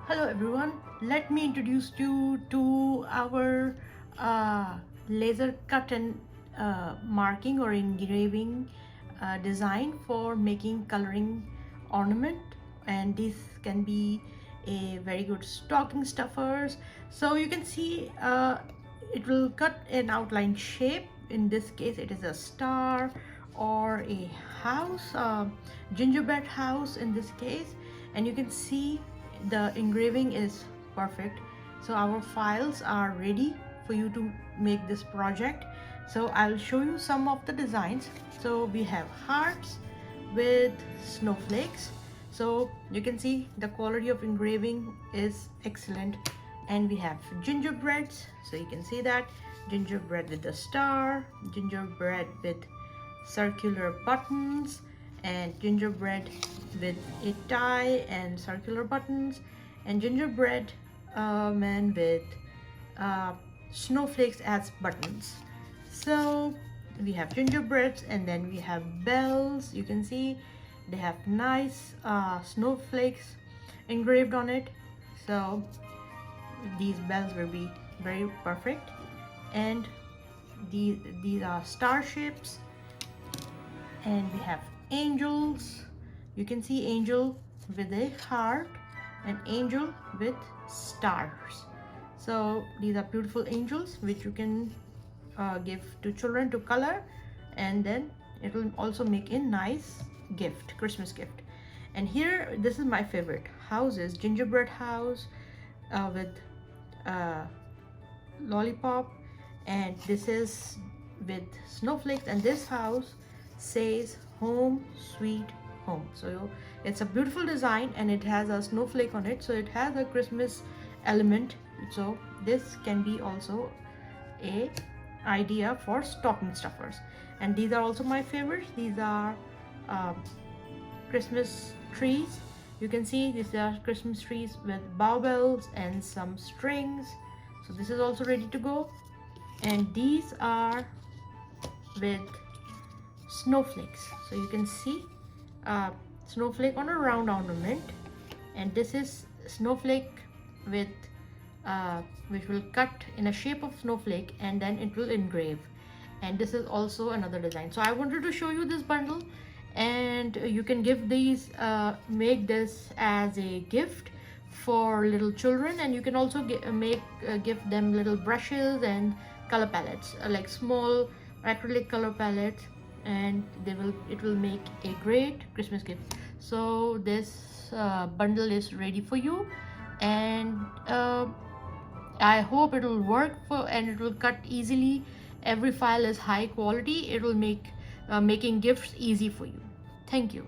Hello everyone, let me introduce you to our laser cut and marking or engraving design for making coloring ornament, and this can be a very good stocking stuffers. So you can see it will cut an outline shape. In this case it is a star or a house, gingerbread house in this case, and you can see the engraving is perfect. So our files are ready for you to make this project. So I'll show you some of the designs. So we have hearts with snowflakes, so you can see the quality of engraving is excellent. And we have gingerbreads, so you can see that gingerbread with the star, gingerbread with circular buttons, and gingerbread with a tie and circular buttons, and gingerbread man with uh, snowflakes as buttons. So we have gingerbreads, and then we have bells. You can see they have nice snowflakes engraved on it, so these bells will be very perfect. And these are starships, and we have angels. You can see angel with a heart and angel with stars. So these are beautiful angels which you can give to children to color, and then it will also make a nice gift, Christmas gift. And here, this is my favorite houses, gingerbread house with lollipop, and this is with snowflakes, and this house says home sweet home. So it's a beautiful design and it has a snowflake on it, so it has a Christmas element. So this can be also a idea for stocking stuffers. And these are also my favorites. These are Christmas trees. You can see these are Christmas trees with bow bells and some strings. So this is also ready to go. And these are with snowflakes. So you can see snowflake on a round ornament, and this is snowflake with which will cut in a shape of snowflake, and then it will engrave. And this is also another design. So I wanted to show you this bundle, and you can give these make this as a gift for little children, and you can also give them little brushes and color palettes, like small acrylic color palettes, and it will make a great Christmas gift. So this bundle is ready for you, and I hope it will work and it will cut easily. Every file is high quality. It will make making gifts easy for you. Thank you.